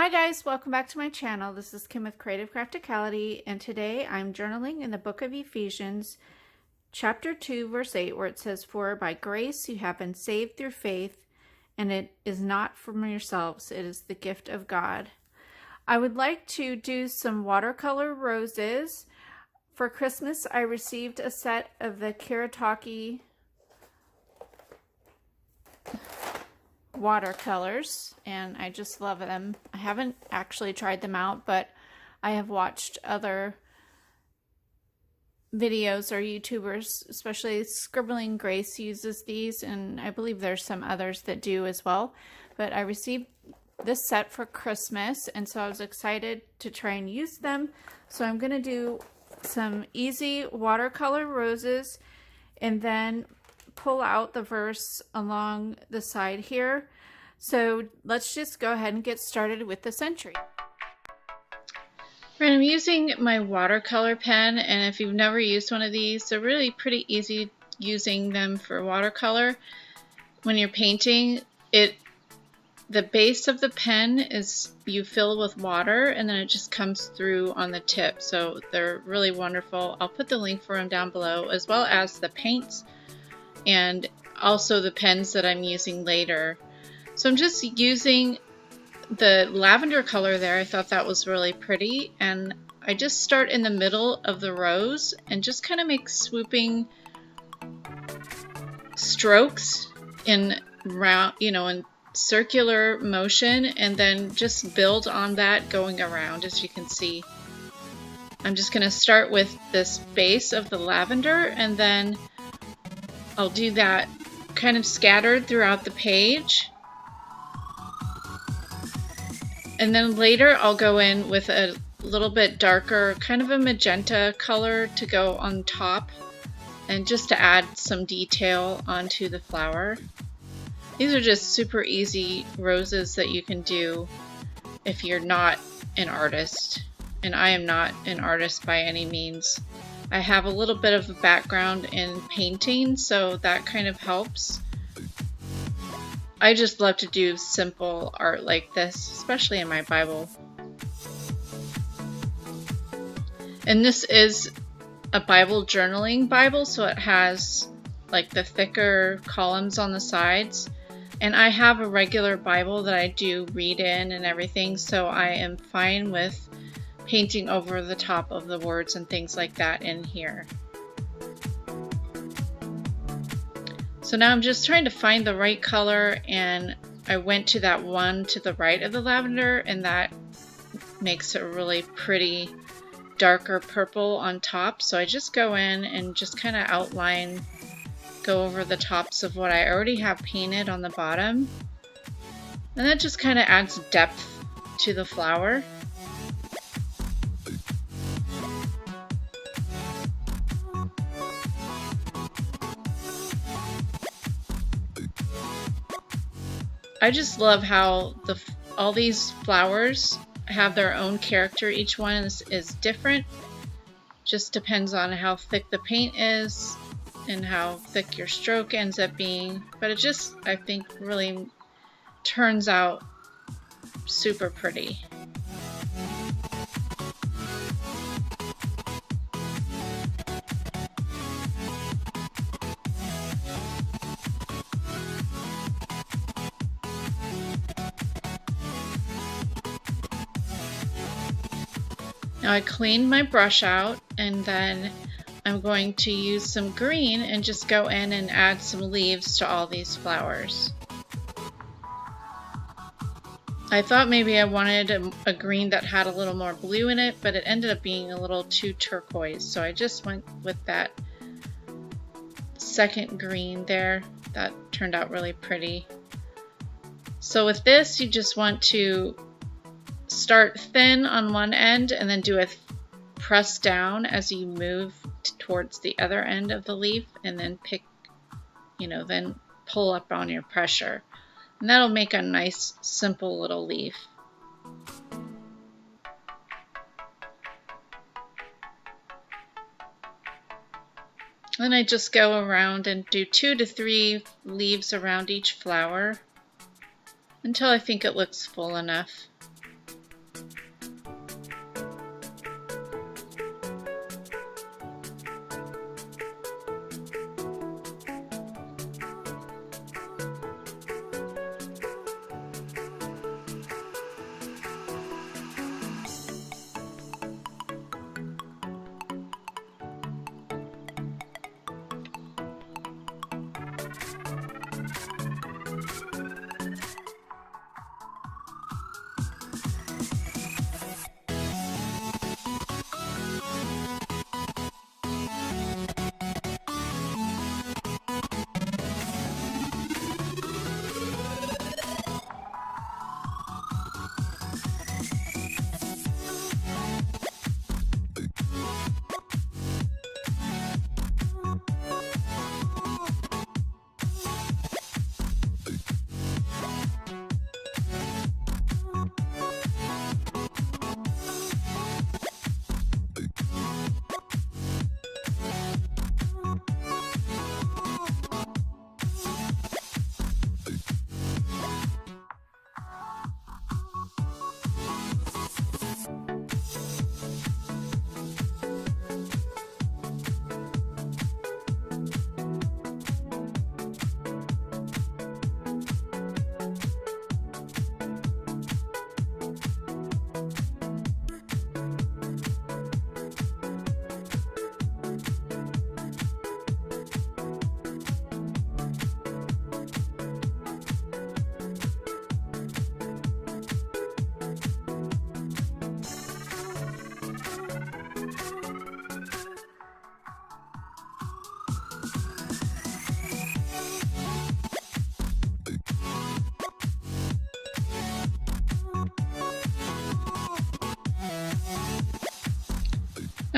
Hi guys, welcome back to my channel. This is Kim with Creative Crafticality, and today I'm journaling in the book of Ephesians, chapter 2, verse 8, where it says, "For by grace you have been saved through faith, and it is not from yourselves, it is the gift of God." I would like to do some watercolor roses. For Christmas, I received a set of the Crafticality watercolors, and I just love them. I haven't actually tried them out, but I have watched other videos or YouTubers, especially Scribbling Grace uses these, and I believe there's some others that do as well. But I received this set for Christmas, and so I was excited to try and use them. So I'm going to do some easy watercolor roses and then pull out the verse along the side here. So let's just go ahead and get started with this entry. Right, I'm using my watercolor pen, and if you've never used one of these, they're really pretty easy using them for watercolor. When you're painting, the base of the pen is you fill with water and then it just comes through on the tip. So they're really wonderful. I'll put the link for them down below, as well as the paints and also the pens that I'm using later. So I'm just using the lavender color there. I thought that was really pretty, and I just start in the middle of the rose and just kind of make swooping strokes in round, in circular motion, and then just build on that going around. As you can see, I'm just going to start with this base of the lavender, and then I'll do that kind of scattered throughout the page. And then later I'll go in with a little bit darker, kind of a magenta color to go on top, and just to add some detail onto the flower. These are just super easy roses that you can do if you're not an artist. And I am not an artist by any means. I have a little bit of a background in painting, so that kind of helps. I just love to do simple art like this, especially in my Bible. And this is a Bible journaling Bible, so it has like the thicker columns on the sides. And I have a regular Bible that I do read in and everything, so I am fine with painting over the top of the words and things like that in here. So now I'm just trying to find the right color, and I went to that one to the right of the lavender, and that makes a really pretty darker purple on top. So I just go in and just kind of outline, go over the tops of what I already have painted on the bottom. And that just kind of adds depth to the flower. I just love how all these flowers have their own character. Each one is different. Just depends on how thick the paint is and how thick your stroke ends up being. But it just, I think, really turns out super pretty. Now I cleaned my brush out, and then I'm going to use some green and just go in and add some leaves to all these flowers. I thought maybe I wanted a green that had a little more blue in it, but it ended up being a little too turquoise, so I just went with that second green there. That turned out really pretty. So with this, you just want to start thin on one end and then do a press down as you move towards the other end of the leaf, and then pick, then pull up on your pressure. And that'll make a nice, simple little leaf. Then I just go around and do 2 to 3 leaves around each flower until I think it looks full enough.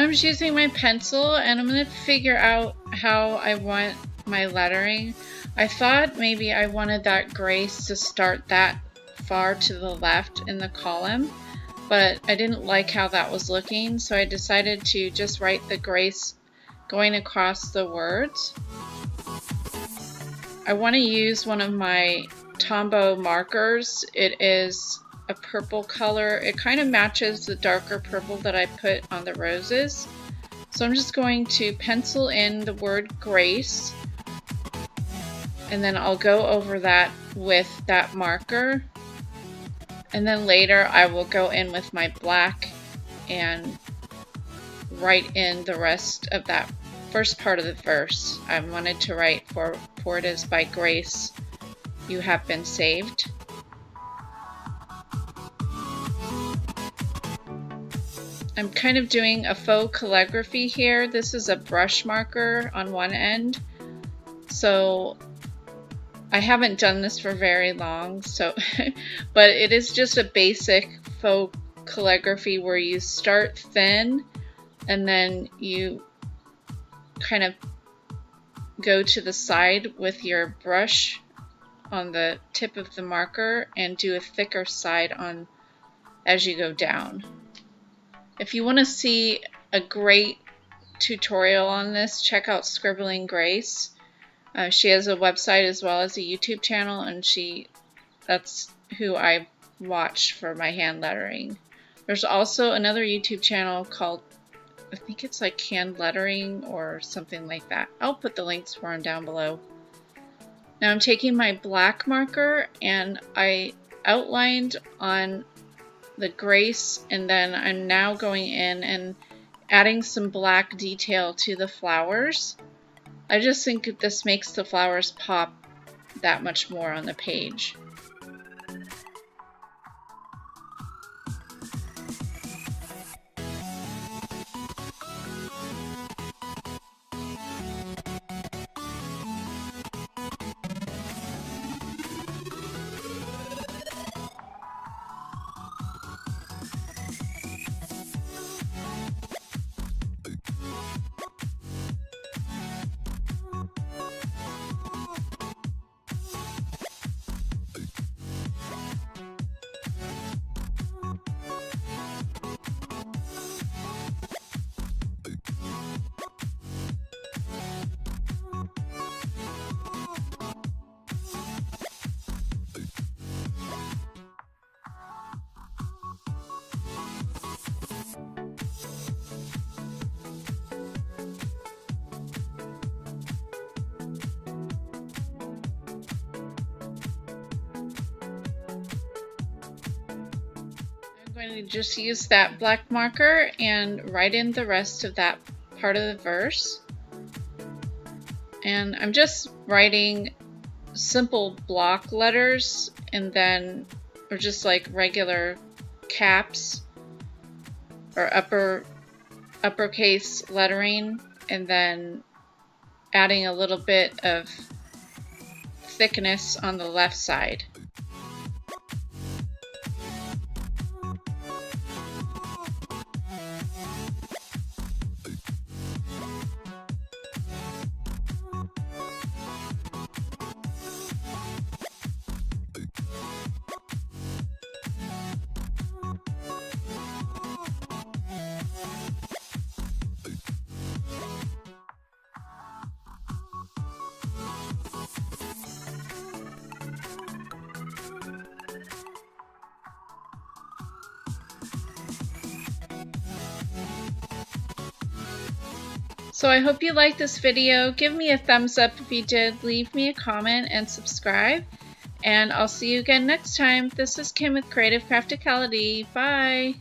I'm just using my pencil and I'm going to figure out how I want my lettering. I thought maybe I wanted that grace to start that far to the left in the column, but I didn't like how that was looking, so I decided to just write the grace going across the words. I want to use one of my Tombow markers. It is a purple color. It kind of matches the darker purple that I put on the roses. So I'm just going to pencil in the word grace, and then I'll go over that with that marker, and then later I will go in with my black and write in the rest of that first part of the verse. I wanted to write, for it is by grace you have been saved. I'm kind of doing a faux calligraphy here. This is a brush marker on one end, so I haven't done this for very long, so but it is just a basic faux calligraphy where you start thin and then you kind of go to the side with your brush on the tip of the marker and do a thicker side on as you go down. If you want to see a great tutorial on this, check out Scribbling Grace. She has a website as well as a YouTube channel, and that's who I watch for my hand lettering. There's also another YouTube channel called, I think it's like Hand Lettering or something like that. I'll put the links for them down below. Now I'm taking my black marker and I outlined on the grace, and then I'm now going in and adding some black detail to the flowers. I just think this makes the flowers pop that much more on the page. I'm going to just use that black marker and write in the rest of that part of the verse. And I'm just writing simple block letters, and then, or just like regular caps or uppercase lettering, and then adding a little bit of thickness on the left side. So I hope you liked this video. Give me a thumbs up if you did, leave me a comment and subscribe, and I'll see you again next time. This is Kim with Creative Crafticality. Bye!